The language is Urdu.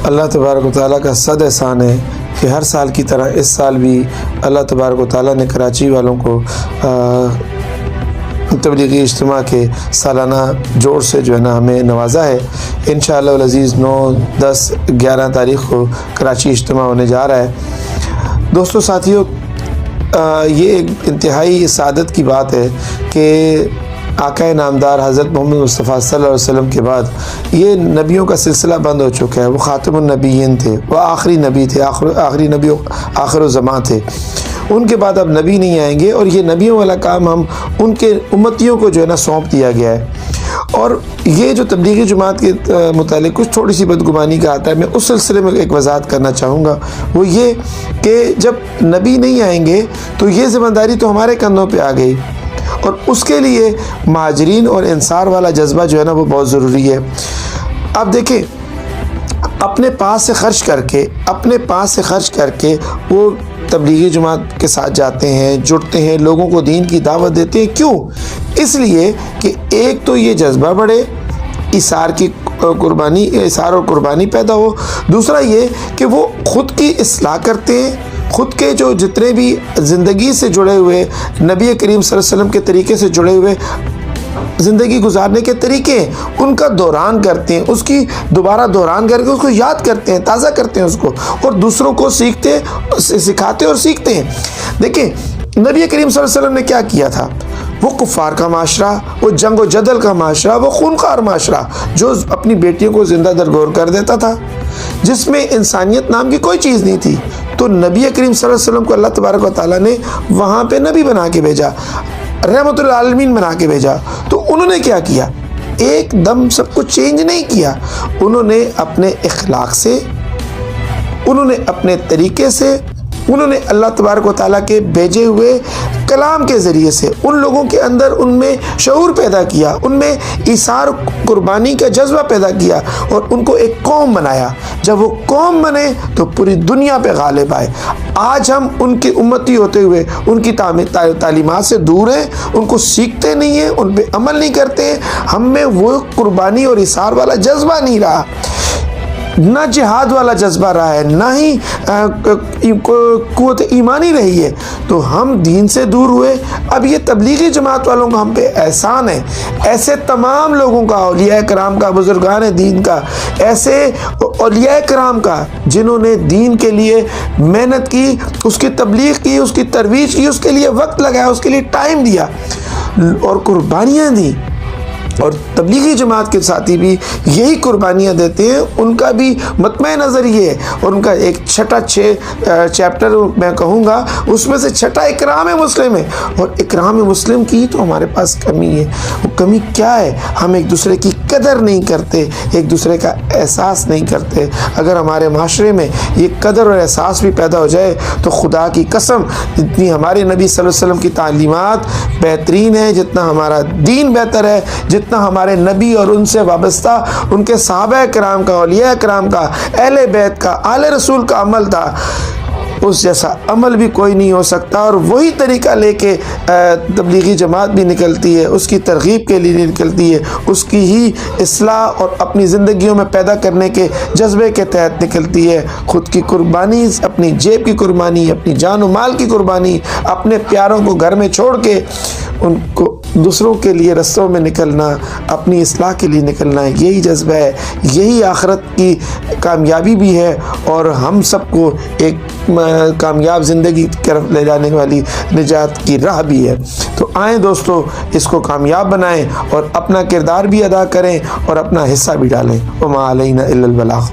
اللہ تبارک و تعالیٰ کا صد احسان ہے کہ ہر سال کی طرح اس سال بھی اللہ تبارک و تعالیٰ نے کراچی والوں کو تبلیغی اجتماع کے سالانہ جوڑ سے جو ہے نا ہمیں نوازا ہے۔ انشاءاللہ العزیز 9، 10، 11 تاریخ کو کراچی اجتماع ہونے جا رہا ہے۔ دوستو ساتھیو، یہ ایک انتہائی سعادت کی بات ہے کہ آقا نامدار حضرت محمد مصطفیٰ صلی اللہ علیہ وسلم کے بعد یہ نبیوں کا سلسلہ بند ہو چکا ہے۔ وہ خاتم النبیین تھے، وہ آخری نبی تھے، آخری نبی آخر الزمان تھے۔ ان کے بعد اب نبی نہیں آئیں گے، اور یہ نبیوں والا کام ہم ان کے امتیوں کو جو ہے نا سونپ دیا گیا ہے۔ اور یہ جو تبلیغی جماعت کے متعلق کچھ تھوڑی سی بدگمانی کا آتا ہے، میں اس سلسلے میں ایک وضاحت کرنا چاہوں گا۔ وہ یہ کہ جب نبی نہیں آئیں گے تو یہ ذمہ داری تو ہمارے کندھوں پہ آ گئی، اور اس کے لیے مہاجرین اور انصار والا جذبہ جو ہے نا وہ بہت ضروری ہے۔ اب دیکھیں، اپنے پاس سے خرچ کر کے وہ تبلیغی جماعت کے ساتھ جاتے ہیں، جڑتے ہیں، لوگوں کو دین کی دعوت دیتے ہیں۔ کیوں؟ اس لیے کہ ایک تو یہ جذبہ بڑھے، ایثار اور قربانی پیدا ہو۔ دوسرا یہ کہ وہ خود کی اصلاح کرتے ہیں، خود کے جو جتنے بھی زندگی سے جڑے ہوئے، نبی کریم صلی اللہ علیہ وسلم کے طریقے سے جڑے ہوئے زندگی گزارنے کے طریقے ہیں، ان کا دوران کرتے ہیں، اس کی دوبارہ دوران کر کے اس کو یاد کرتے ہیں، تازہ کرتے ہیں اس کو، اور دوسروں کو سکھاتے اور سیکھتے ہیں۔ دیکھیں، نبی کریم صلی اللہ علیہ وسلم نے کیا کیا تھا؟ وہ کفار کا معاشرہ، وہ جنگ و جدل کا معاشرہ، وہ خونخوار معاشرہ جو اپنی بیٹیوں کو زندہ درگور کر دیتا تھا، جس میں انسانیت نام کی کوئی چیز نہیں تھی، تو نبی کریم صلی اللہ علیہ وسلم کو اللہ تبارک و تعالیٰ نے وہاں پہ نبی بنا کے بھیجا، رحمت للعالمین بنا کے بھیجا۔ تو انہوں نے کیا کیا؟ ایک دم سب کچھ چینج نہیں کیا، انہوں نے اپنے اخلاق سے، انہوں نے اپنے طریقے سے، انہوں نے اللہ تبارک و تعالیٰ کے بھیجے ہوئے کلام کے ذریعے سے ان لوگوں کے اندر ان میں شعور پیدا کیا، ان میں ایثار قربانی کا جذبہ پیدا کیا، اور ان کو ایک قوم بنایا۔ جب وہ قوم بنے تو پوری دنیا پہ غالب آئے۔ آج ہم ان کی امتی ہوتے ہوئے ان کی تعلیمات سے دور ہیں، ان کو سیکھتے نہیں ہیں، ان پہ عمل نہیں کرتے ہیں، ہم میں وہ قربانی اور ایثار والا جذبہ نہیں رہا، نہ جہاد والا جذبہ رہا ہے، نہ ہی قوت ایمانی رہی ہے، تو ہم دین سے دور ہوئے۔ اب یہ تبلیغی جماعت والوں کا ہم پہ احسان ہے، ایسے تمام لوگوں کا، اولیاء کرام کا، بزرگان دین کا، ایسے اولیاء کرام کا جنہوں نے دین کے لیے محنت کی، اس کی تبلیغ کی، اس کی ترویج کی، اس کے لیے وقت لگایا، اس کے لیے ٹائم دیا اور قربانیاں دی۔ اور تبلیغی جماعت کے ساتھی بھی یہی قربانیاں دیتے ہیں، ان کا بھی مطمع نظر یہ ہے، اور ان کا ایک چھٹا 6 چیپٹر میں کہوں گا، اس میں سے چھٹا اکرام مسلم ہے، اور اکرام مسلم کی تو ہمارے پاس کمی ہے۔ وہ کمی کیا ہے؟ ہم ایک دوسرے کی قدر نہیں کرتے، ایک دوسرے کا احساس نہیں کرتے۔ اگر ہمارے معاشرے میں یہ قدر اور احساس بھی پیدا ہو جائے تو خدا کی قسم، جتنی ہمارے نبی صلی اللہ علیہ وسلم کی تعلیمات بہترین ہے، جتنا ہمارا دین بہتر ہے، جتنا ہمارے نبی اور ان سے وابستہ ان کے صحابہ کرام کا، اولیاء کرام کا، اہل بیت کا، آل رسول کا عمل تھا، اس جیسا عمل بھی کوئی نہیں ہو سکتا۔ اور وہی طریقہ لے کے تبلیغی جماعت بھی نکلتی ہے، اس کی ترغیب کے لیے نکلتی ہے، اس کی ہی اصلاح اور اپنی زندگیوں میں پیدا کرنے کے جذبے کے تحت نکلتی ہے۔ خود کی قربانی، اپنی جیب کی قربانی، اپنی جان و مال کی قربانی، اپنے پیاروں کو گھر میں چھوڑ کے ان کو دوسروں کے لیے رستوں میں نکلنا، اپنی اصلاح کے لیے نکلنا، یہی جذبہ ہے، یہی آخرت کی کامیابی بھی ہے، اور ہم سب کو ایک کامیاب زندگی کی طرف لے جانے والی نجات کی راہ بھی ہے۔ تو آئیں دوستو، اس کو کامیاب بنائیں اور اپنا کردار بھی ادا کریں اور اپنا حصہ بھی ڈالیں۔ وما علینا الا البلاغ۔